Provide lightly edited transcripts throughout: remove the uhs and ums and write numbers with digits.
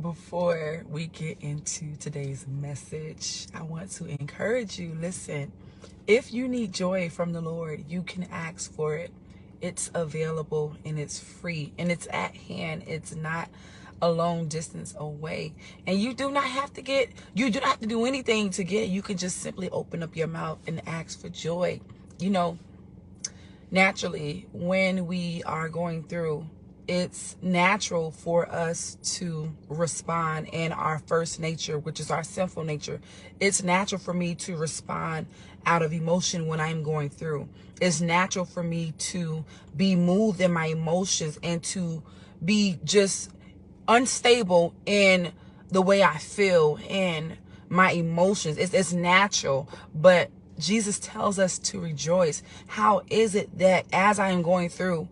Before we get into today's message, I want to encourage you. Listen, if you need joy from the Lord, you can ask for it. It's available and it's free and it's at hand. It's not a long distance away. And you do not have to do anything to get it. You can just simply open up your mouth and ask for joy. You know, naturally, when we are going through, it's natural for us to respond in our first nature, which is our sinful nature. It's natural for me to respond out of emotion when I'm going through. It's natural for me to be moved in my emotions and to be just unstable in the way I feel and my emotions. It's natural, but Jesus tells us to rejoice. How is it that as I am going through,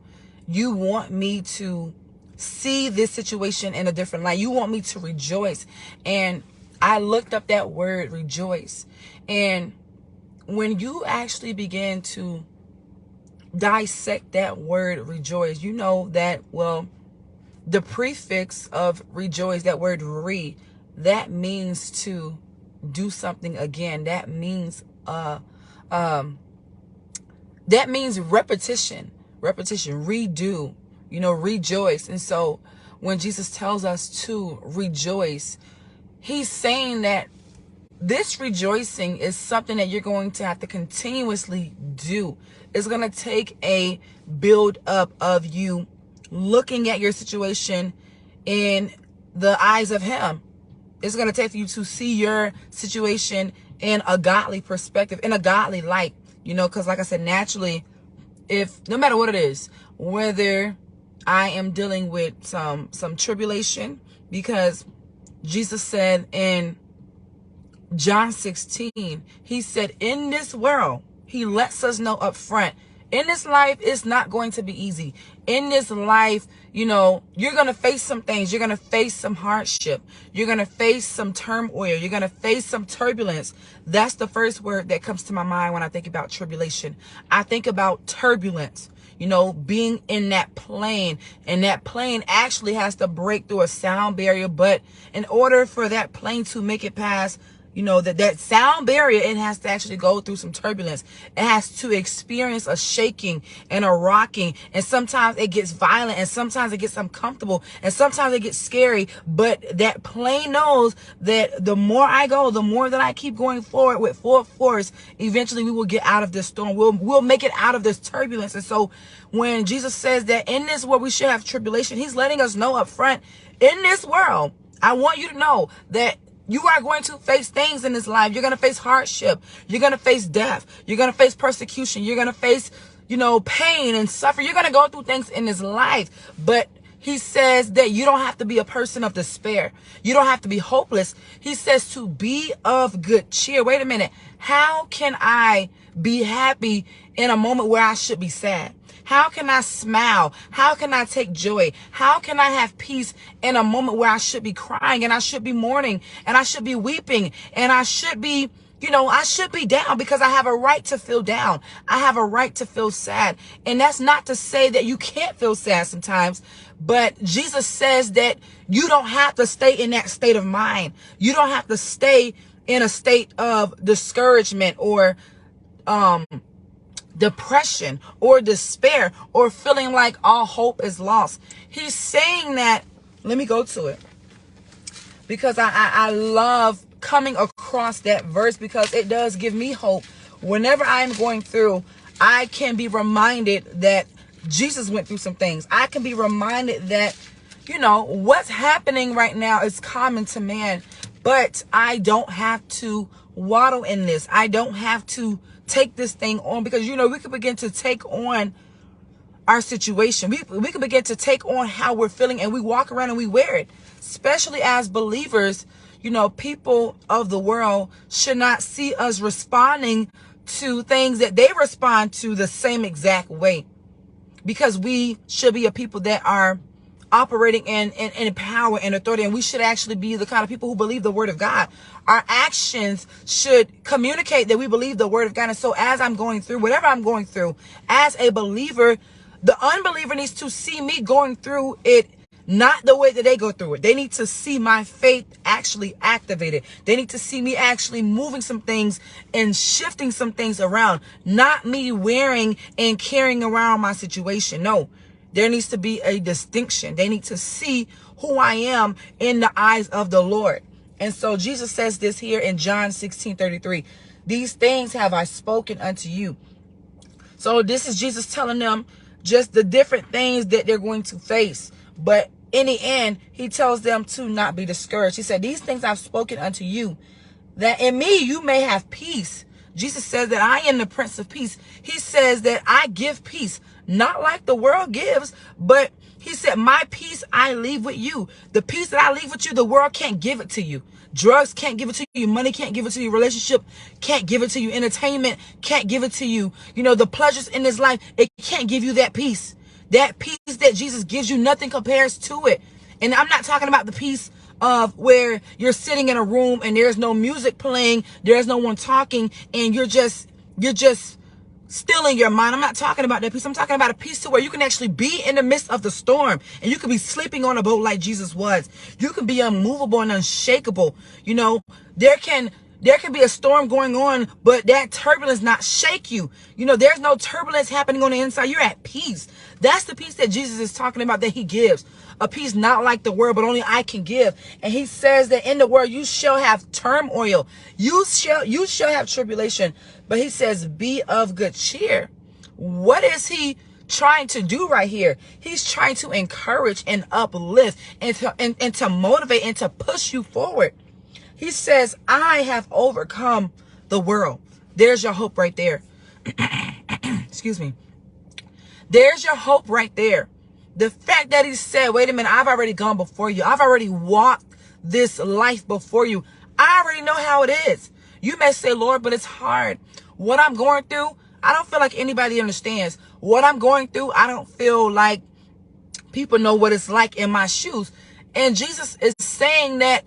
you want me to see this situation in a different light? You want me to rejoice. And I looked up that word, rejoice. And when you actually begin to dissect that word, rejoice, you know that, well, the prefix of rejoice, that word that means to do something again. That means repetition, redo, rejoice. And so when Jesus tells us to rejoice, he's saying that this rejoicing is something that you're going to have to continuously do. It's going to take a build up of you looking at your situation in the eyes of him. It's going to take you to see your situation in a godly perspective, in a godly light, because like I said, naturally, no matter what it is, whether I am dealing with some tribulation, because Jesus said in John 16, he said, in this world, he lets us know up front, in this life, it's not going to be easy. In this life, you're going to face some things. You're going to face some hardship. You're going to face some turmoil. You're going to face some turbulence. That's the first word that comes to my mind when I think about tribulation. I think about turbulence, being in that plane. And that plane actually has to break through a sound barrier. But in order for that plane to make it past that sound barrier, it has to actually go through some turbulence. It has to experience a shaking and a rocking. And sometimes it gets violent, and sometimes it gets uncomfortable, and sometimes it gets scary. But that plane knows that the more I go, the more that I keep going forward with full force, eventually we will get out of this storm. We'll make it out of this turbulence. And so when Jesus says that in this world we should have tribulation, he's letting us know up front, in this world, I want you to know that you are going to face things in this life. You're going to face hardship. You're going to face death. You're going to face persecution. You're going to face, pain and suffering. You're going to go through things in this life. But he says that you don't have to be a person of despair. You don't have to be hopeless. He says to be of good cheer. Wait a minute. How can I be happy in a moment where I should be sad? How can I smile? How can I take joy? How can I have peace in a moment where I should be crying and I should be mourning and I should be weeping and I should be, I should be down, because I have a right to feel down. I have a right to feel sad. And that's not to say that you can't feel sad sometimes, but Jesus says that you don't have to stay in that state of mind. You don't have to stay in a state of discouragement or, depression or despair or feeling like all hope is lost. He's saying that, let me go to it, because I love coming across that verse, because it does give me hope. Whenever I'm going through, I can be reminded that Jesus went through some things. I can be reminded that, what's happening right now is common to man, but I don't have to waddle in this. I don't have to take this thing on, because we could begin to take on our situation. We could begin to take on how we're feeling, and we walk around and we wear it. Especially as believers, people of the world should not see us responding to things that they respond to the same exact way, because we should be a people that are operating in power and authority, and we should actually be the kind of people who believe the word of God. Our actions should communicate that we believe the word of God. And so as I'm going through whatever I'm going through as a believer, the unbeliever needs to see me going through it not the way that they go through it. They need to see my faith actually activated. They need to see me actually moving some things and shifting some things around, not me wearing and carrying around my situation. No, there needs to be a distinction. They need to see who I am in the eyes of the Lord. And so Jesus says this here in John 16:33. These things have I spoken unto you. So this is Jesus telling them just the different things that they're going to face. But in the end, he tells them to not be discouraged. He said, these things I've spoken unto you, that in me you may have peace. Jesus says that I am the Prince of Peace. He says that I give peace, not like the world gives, but he said, my peace I leave with you. The peace that I leave with you, the world can't give it to you. Drugs can't give it to you. Money can't give it to you. Relationship can't give it to you. Entertainment can't give it to you. You know, the pleasures in this life, it can't give you that peace. That peace that Jesus gives you, nothing compares to it. And I'm not talking about the peace of where you're sitting in a room and there's no music playing, there's no one talking, and you're just still in your mind. I'm not talking about that peace. I'm talking about a peace to where you can actually be in the midst of the storm and you can be sleeping on a boat like Jesus was. You can be unmovable and unshakable. You know, there can be a storm going on, but that turbulence not shake you. You know, there's no turbulence happening on the inside. You're at peace. That's the peace that Jesus is talking about, that he gives. A peace not like the world, but only I can give. And he says that in the world you shall have turmoil. You shall have tribulation. But he says, be of good cheer. What is he trying to do right here? He's trying to encourage and uplift and to motivate and to push you forward. He says, I have overcome the world. There's your hope right there. Excuse me. There's your hope right there. The fact that he said, wait a minute, I've already gone before you. I've already walked this life before you. I already know how it is. You may say, Lord, but it's hard. What I'm going through, I don't feel like anybody understands. What I'm going through, I don't feel like people know what it's like in my shoes. And Jesus is saying that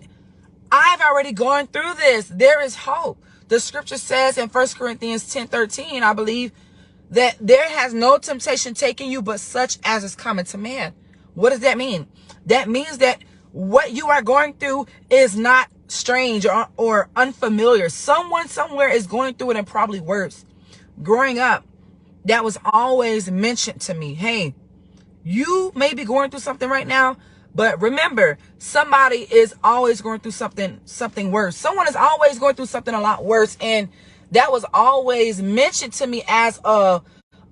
I've already gone through this. There is hope. The scripture says in 1 Corinthians 10:13, I believe, that there has no temptation taken you but such as is common to man. What does that mean? That means that what you are going through is not strange or unfamiliar. Someone somewhere is going through it, and probably worse. Growing up, that was always mentioned to me. Hey, you may be going through something right now, but remember, somebody is always going through something worse. Someone is always going through something a lot worse. And that was always mentioned to me as a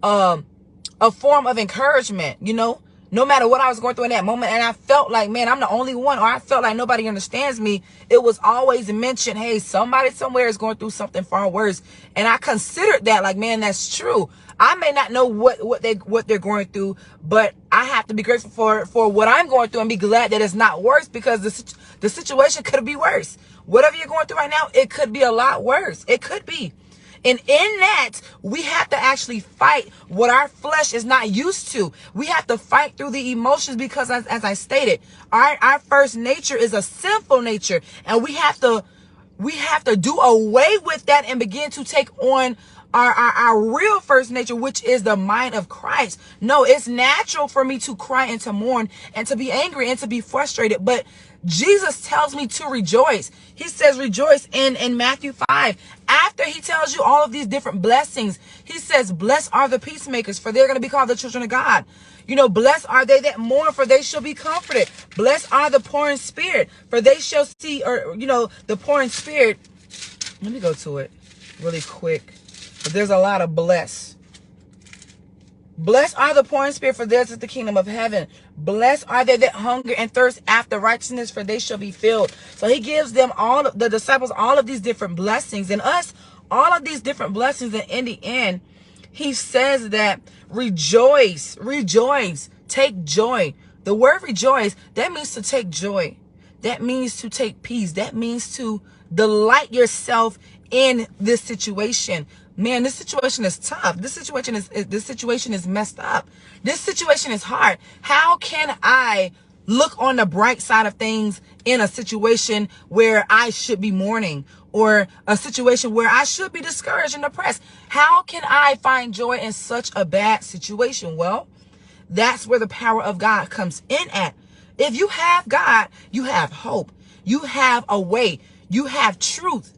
form of encouragement, you know, no matter what I was going through in that moment. And I felt like, man, I'm the only one, or I felt like nobody understands me. It was always mentioned, hey, somebody somewhere is going through something far worse. And I considered that like, man, that's true. I may not know what they're going through, but I have to be grateful for what I'm going through and be glad that it's not worse, because the situation could be worse. Whatever you're going through right now, it could be a lot worse. It could be. And in that, we have to actually fight what our flesh is not used to. We have to fight through the emotions, because as I stated, our first nature is a sinful nature, and we have to do away with that and begin to take on our real first nature, which is the mind of Christ. No, it's natural for me to cry and to mourn and to be angry and to be frustrated, but Jesus tells me to rejoice. He says rejoice in Matthew 5. After he tells you all of these different blessings, he says, blessed are the peacemakers, for they're going to be called the children of God. You know, blessed are they that mourn, for they shall be comforted. Blessed are the poor in spirit, for they shall see, or, you know, the poor in spirit. Let me go to it really quick. But there's a lot of bless. Blessed are the poor in spirit, for theirs is the kingdom of heaven. Blessed are they that hunger and thirst after righteousness, for they shall be filled. So he gives them, all the disciples, all of these different blessings, and us all of these different blessings. And in the end, he says that rejoice, take joy. The word rejoice, that means to take joy. That means to take peace. That means to delight yourself in this situation. Man, this situation is tough. This situation is messed up. This situation is hard. How can I look on the bright side of things in a situation where I should be mourning, or a situation where I should be discouraged and depressed? How can I find joy in such a bad situation? Well, that's where the power of God comes in at. If you have God, you have hope. You have a way. You have truth.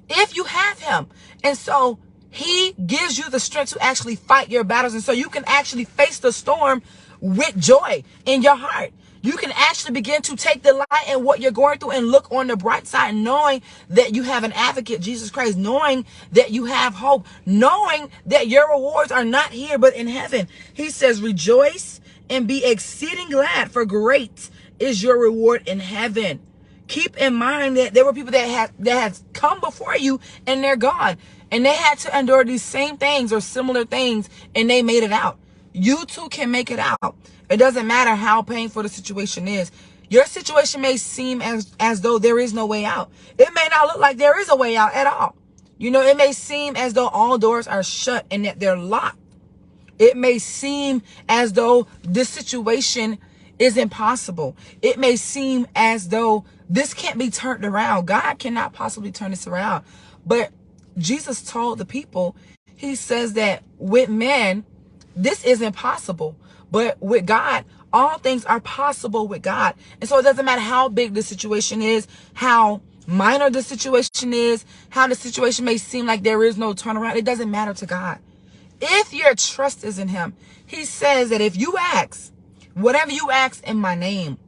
If you have him. And so he gives you the strength to actually fight your battles. And so you can actually face the storm with joy in your heart. You can actually begin to take delight in what you're going through and look on the bright side, knowing that you have an advocate, Jesus Christ, knowing that you have hope, knowing that your rewards are not here, but in heaven. He says, rejoice and be exceeding glad, for great is your reward in heaven. Keep in mind that there were people that had come before you and they're gone. And they had to endure these same things or similar things, and they made it out. You too can make it out. It doesn't matter how painful the situation is. Your situation may seem as though there is no way out. It may not look like there is a way out at all. You know, it may seem as though all doors are shut and that they're locked. It may seem as though this situation is impossible. It may seem as though this can't be turned around. God cannot possibly turn this around. But Jesus told the people, he says that with men, this is impossible. But with God, all things are possible with God. And so it doesn't matter how big the situation is, how minor the situation is, how the situation may seem like there is no turnaround. It doesn't matter to God. If your trust is in him, he says that if you ask, whatever you ask in my name,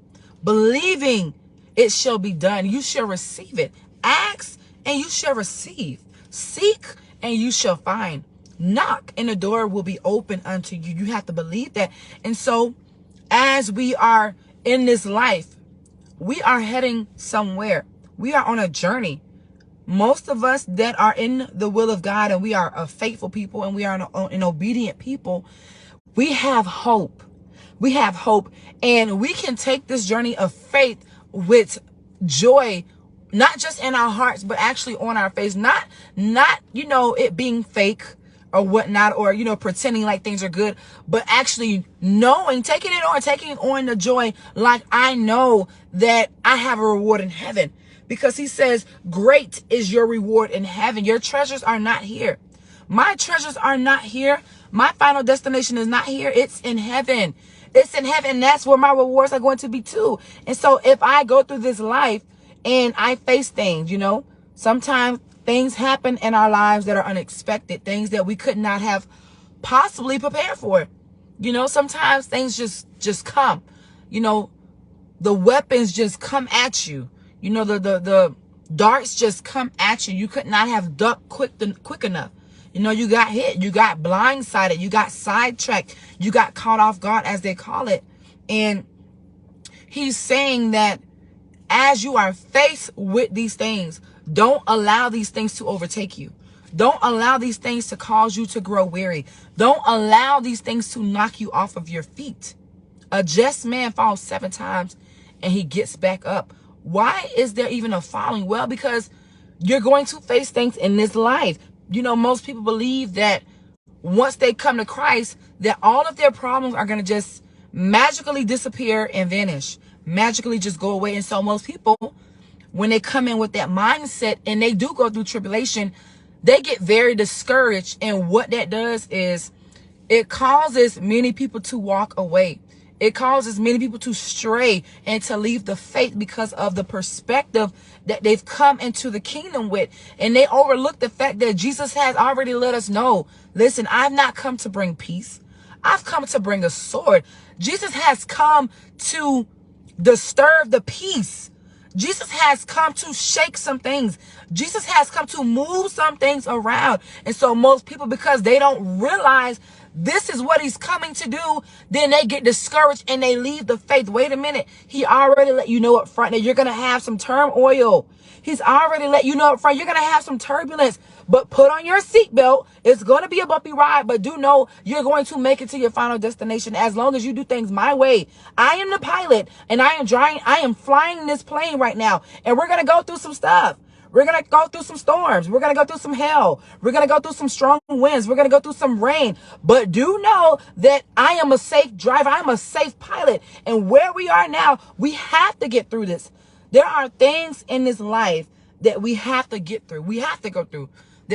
believing it shall be done, you shall receive it. Ask and you shall receive. Seek and you shall find. Knock and the door will be open unto you. You have to believe that. And so as we are in this life, we are heading somewhere. We are on a journey. Most of us that are in the will of God, and we are a faithful people, and we are an obedient people, we have hope. We have hope, and we can take this journey of faith with joy, not just in our hearts, but actually on our face. Not, you know, it being fake or whatnot, or, you know, pretending like things are good, but actually knowing, taking on the joy, like I know that I have a reward in heaven. Because he says, great is your reward in heaven. Your treasures are not here. My treasures are not here. My final destination is not here. It's in heaven. It's in heaven. That's where my rewards are going to be too. And so if I go through this life and I face things, you know, sometimes things happen in our lives that are unexpected, things that we could not have possibly prepared for. You know, sometimes things just come. You know, the weapons just come at you. You know, the darts just come at you. You could not have ducked quick enough. You know, you got hit. You got blindsided. You got sidetracked. You got caught off guard, as they call it. And he's saying that as you are faced with these things, don't allow these things to overtake you. Don't allow these things to cause you to grow weary. Don't allow these things to knock you off of your feet. A just man falls 7 times and he gets back up. Why is there even a falling? Well, because you're going to face things in this life. You know, most people believe that once they come to Christ, that all of their problems are going to just magically disappear and vanish, magically just go away. And so most people, when they come in with that mindset and they do go through tribulation, they get very discouraged. And what that does is it causes many people to walk away. It causes many people to stray and to leave the faith because of the perspective that they've come into the kingdom with. And they overlook the fact that Jesus has already let us know, listen, I've not come to bring peace. I've come to bring a sword. Jesus has come to disturb the peace. Jesus has come to shake some things. Jesus has come to move some things around. And so most people, because they don't realize this is what he's coming to do, then they get discouraged and they leave the faith. Wait a minute. He already let you know up front that you're going to have some turmoil. He's already let you know up front you're going to have some turbulence. But put on your seatbelt. It's going to be a bumpy ride, but do know you're going to make it to your final destination as long as you do things my way. I am the pilot and I am flying this plane right now, and we're going to go through some stuff. We're going to go through some storms. We're going to go through some hell. We're going to go through some strong winds. We're going to go through some rain. But do know that I am a safe driver. I'm a safe pilot. And where we are now, we have to get through this. There are things in this life that we have to get through. We have to go through.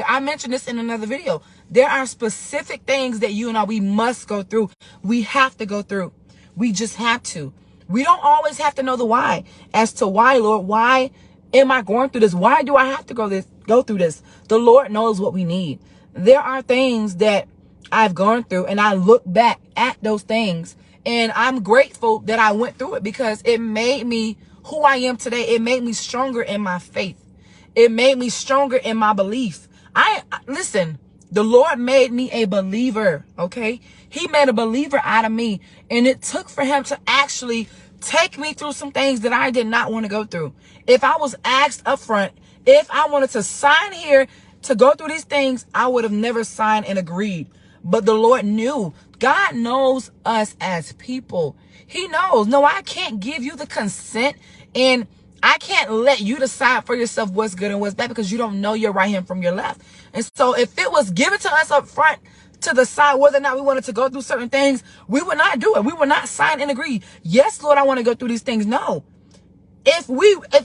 I mentioned this in another video. There are specific things that you and I, we must go through. We have to go through. We just have to. We don't always have to know the why as to why, Lord, why am I going through this? Why do I have to go through this? The Lord knows what we need. There are things that I've gone through, and I look back at those things, and I'm grateful that I went through it, because it made me who I am today. It made me stronger in my faith. It made me stronger in my belief. Listen, the Lord made me a believer, okay? He made a believer out of me, and it took for him to actually take me through some things that I did not want to go through. If I was asked up front, if I wanted to sign here to go through these things, I would have never signed and agreed. But the Lord knew. God knows us as people. He knows. No, I can't give you the consent, and I can't let you decide for yourself what's good and what's bad, because you don't know your right hand from your left. And so if it was given to us up front to decide whether or not we wanted to go through certain things, we would not do it. We would not sign and agree. Yes, Lord, I want to go through these things. No. If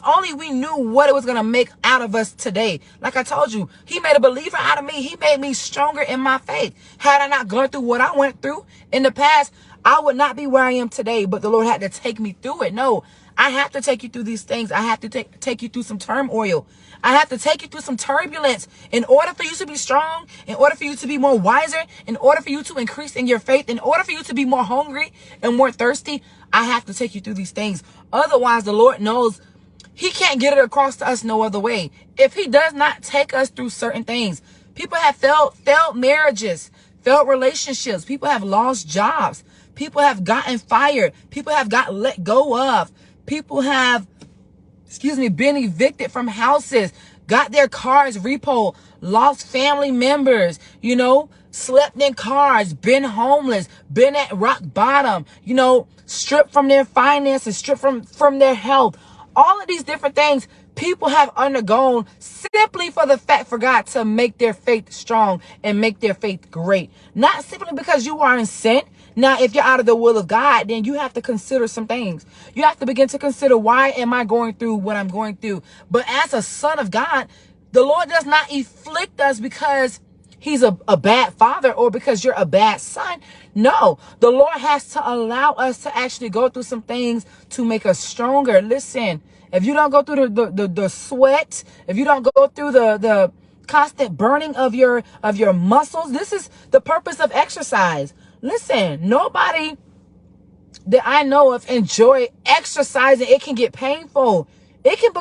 only we knew what it was going to make out of us today. Like I told you, he made a believer out of me. He made me stronger in my faith. Had I not gone through what I went through in the past, I would not be where I am today. But the Lord had to take me through it. No, I have to take you through these things. I have to take you through some turmoil. I have to take you through some turbulence in order for you to be strong, in order for you to be more wiser, in order for you to increase in your faith, in order for you to be more hungry and more thirsty. I have to take you through these things. Otherwise, the Lord knows he can't get it across to us no other way. If he does not take us through certain things, people have failed marriages, failed relationships. People have lost jobs. People have gotten fired. People have got let go of. People have, been evicted from houses, got their cars repoed, lost family members, slept in cars, been homeless, been at rock bottom, stripped from their finances, stripped from their health. All of these different things people have undergone simply for the fact for God to make their faith strong and make their faith great. Not simply because you aren't sent. Now, if you're out of the will of God, then you have to consider some things. You have to begin to consider, why am I going through what I'm going through? But as a son of God, the Lord does not afflict us because he's a bad father or because you're a bad son. No, the Lord has to allow us to actually go through some things to make us stronger. Listen, if you don't go through the sweat, if you don't go through the constant burning of your muscles, this is the purpose of exercise. Listen, nobody that I know of enjoy exercising. It can get painful. It can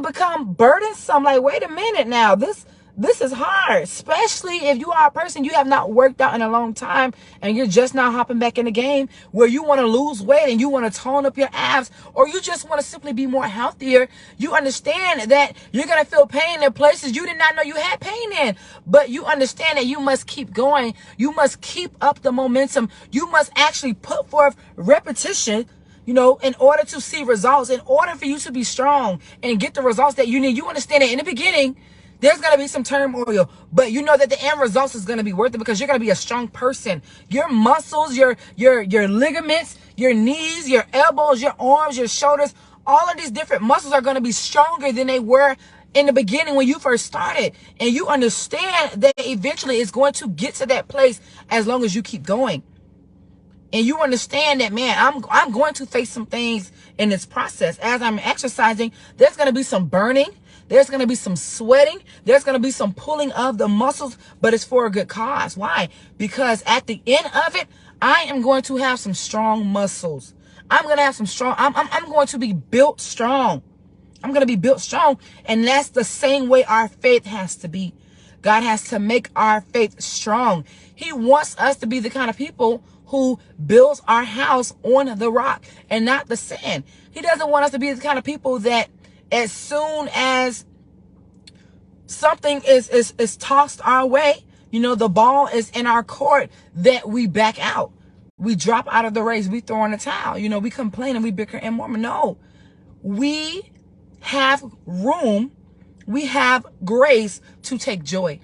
become burdensome. Like, wait a minute now, this is hard, especially if you are a person you have not worked out in a long time and you're just now hopping back in the game, where you want to lose weight and you want to tone up your abs, or you just want to simply be more healthier. You understand that you're going to feel pain in places you did not know you had pain in, but you understand that you must keep going. You must keep up the momentum. You must actually put forth repetition, in order to see results, in order for you to be strong and get the results that you need. You understand that in the beginning, there's going to be some turmoil, but you know that the end results is going to be worth it, because you're going to be a strong person. Your muscles, your ligaments, your knees, your elbows, your arms, your shoulders, all of these different muscles are going to be stronger than they were in the beginning when you first started. And you understand that eventually it's going to get to that place as long as you keep going. And you understand that, man, I'm going to face some things in this process. As I'm exercising, there's going to be some burning. There's going to be some sweating. There's going to be some pulling of the muscles, but it's for a good cause. Why? Because at the end of it, I am going to have some strong muscles. I'm going to have some strong, I'm going to be built strong. I'm going to be built strong. And that's the same way our faith has to be. God has to make our faith strong. He wants us to be the kind of people who builds our house on the rock and not the sand. He doesn't want us to be the kind of people that as soon as something is tossed our way, the ball is in our court, that we back out. We drop out of the race. We throw in the towel. We complain and we bicker and murmur. No, we have room. We have grace to take joy.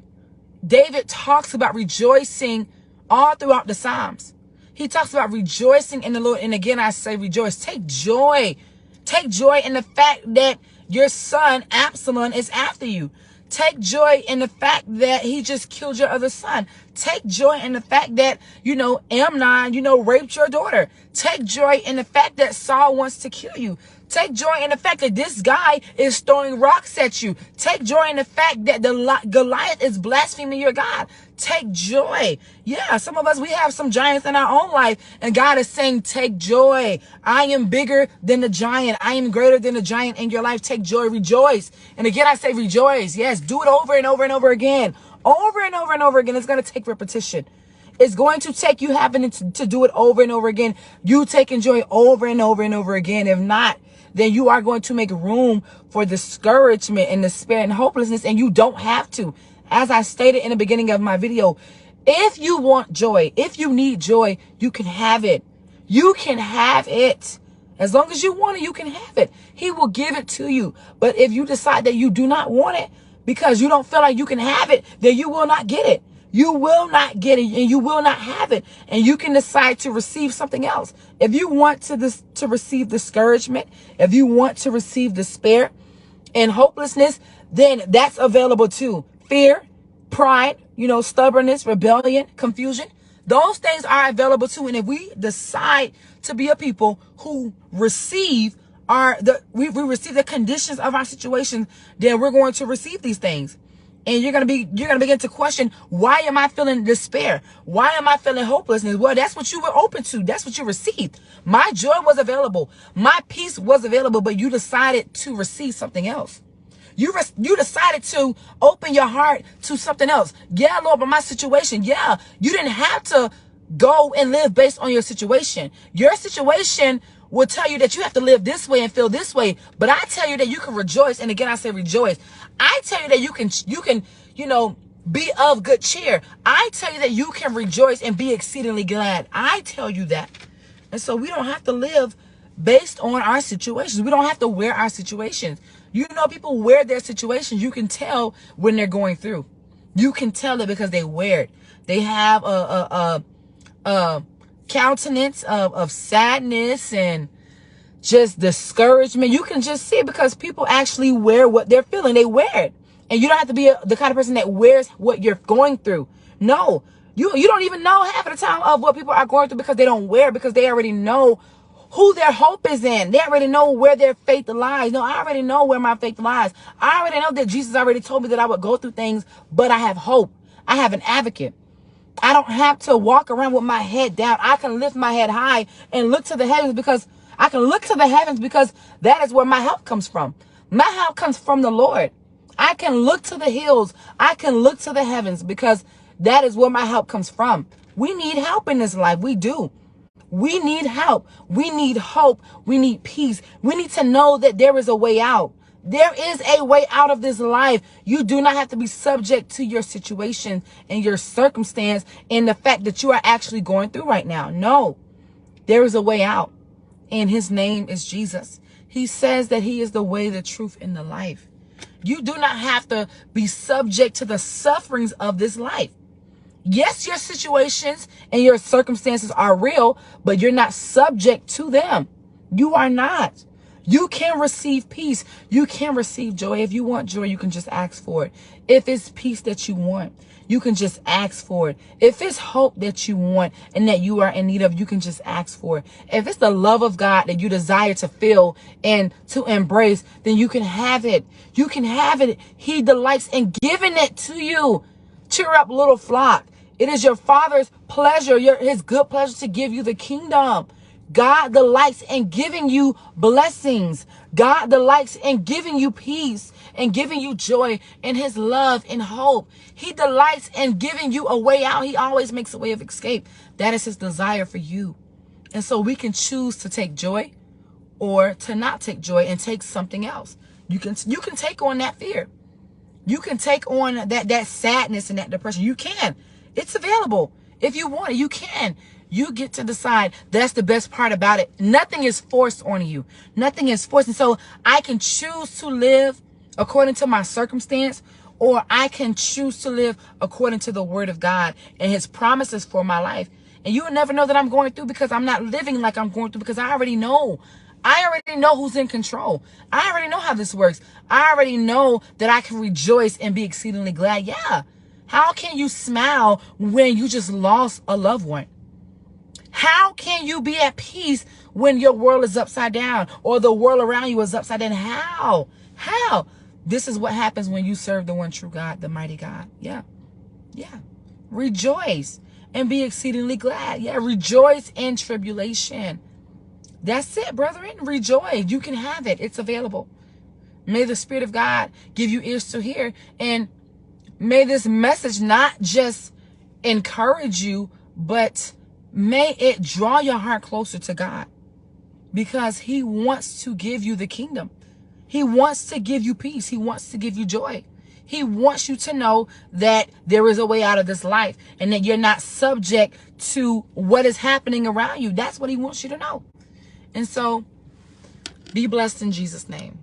David talks about rejoicing all throughout the Psalms. He talks about rejoicing in the Lord. And again, I say rejoice. Take joy. Take joy in the fact that your son Absalom is after you. Take joy in the fact that he just killed your other son. Take joy in the fact that, Amnon, raped your daughter. Take joy in the fact that Saul wants to kill you. Take joy in the fact that this guy is throwing rocks at you. Take joy in the fact that Goliath is blaspheming your God. Take joy. Yeah, some of us, we have some giants in our own life, and God is saying, take joy. I am bigger than the giant. I am greater than the giant in your life. Take joy, rejoice. And again, I say rejoice. Yes, do it over and over and over again. Over and over and over again. It's going to take repetition. It's going to take you having to do it over and over again. You taking joy over and over and over again. If not, then you are going to make room for discouragement and despair and hopelessness, and you don't have to. As I stated in the beginning of my video, if you want joy, if you need joy, you can have it. You can have it. As long as you want it, you can have it. He will give it to you. But if you decide that you do not want it because you don't feel like you can have it, then you will not get it. You will not get it, and you will not have it. And you can decide to receive something else. If you want to receive discouragement, if you want to receive despair and hopelessness, then that's available too. Fear, pride, stubbornness, rebellion, confusion. Those things are available too. And if we decide to be a people who receive we receive the conditions of our situation, then we're going to receive these things. And you're going to begin to question, why am I feeling despair? Why am I feeling hopelessness? Well, that's what you were open to. That's what you received. My joy was available. My peace was available, but you decided to receive something else. You decided to open your heart to something else. Yeah, Lord, but my situation, yeah, you didn't have to go and live based on your situation. Your situation will tell you that you have to live this way and feel this way. But I tell you that you can rejoice. And again, I say rejoice. I tell you that you can, be of good cheer. I tell you that you can rejoice and be exceedingly glad. I tell you that. And so we don't have to live based on our situations. We don't have to wear our situations. People wear their situations. You can tell when they're going through. You can tell it because they wear it. They have a countenance of sadness and just discouragement. You can just see it because people actually wear what they're feeling. They wear it. And you don't have to be the kind of person that wears what you're going through. No, you don't even know half of the time of what people are going through because they don't wear it, because they already know who their hope is in. They already know where their faith lies. No, I already know where my faith lies. I already know that Jesus already told me that I would go through things, but I have hope. I have an advocate. I don't have to walk around with my head down. I can lift my head high and look to the heavens because that is where my help comes from. My help comes from the Lord. I can look to the hills. I can look to the heavens because that is where my help comes from. We need help in this life. We do. We need help. We need hope. We need peace. We need to know that there is a way out. There is a way out of this life. You do not have to be subject to your situation and your circumstance and the fact that you are actually going through right now. No, there is a way out, and his name is Jesus. He says that he is the way, the truth, and the life. You do not have to be subject to the sufferings of this life. Yes, your situations and your circumstances are real, but you're not subject to them. You are not. You can receive peace. You can receive joy. If you want joy, you can just ask for it. If it's peace that you want, you can just ask for it. If it's hope that you want and that you are in need of, you can just ask for it. If it's the love of God that you desire to feel and to embrace, then you can have it. You can have it. He delights in giving it to you. Cheer up, little flock. It is your Father's pleasure, his good pleasure to give you the kingdom. God delights in giving you blessings. God delights in giving you peace and giving you joy and his love and hope. He delights in giving you a way out. He always makes a way of escape. That is his desire for you. And so we can choose to take joy or to not take joy and take something else. You can take on that fear. You can take on that sadness and that depression. You can. It's available. If you want it, you can. You get to decide. That's the best part about it. Nothing is forced on you. Nothing is forced. And so I can choose to live according to my circumstance, or I can choose to live according to the word of God and his promises for my life. And you will never know that I'm going through because I'm not living like I'm going through, because I already know. I already know who's in control. I already know how this works. I already know that I can rejoice and be exceedingly glad. Yeah. How can you smile when you just lost a loved one? How can you be at peace when your world is upside down or the world around you is upside down? How? How? This is what happens when you serve the one true God, the mighty God. Yeah. Yeah. Rejoice and be exceedingly glad. Yeah. Rejoice in tribulation. That's it, brethren. Rejoice. You can have it. It's available. May the Spirit of God give you ears to hear. And may this message not just encourage you, but may it draw your heart closer to God. Because he wants to give you the kingdom. He wants to give you peace. He wants to give you joy. He wants you to know that there is a way out of this life and that you're not subject to what is happening around you. That's what he wants you to know. And so, be blessed in Jesus' name.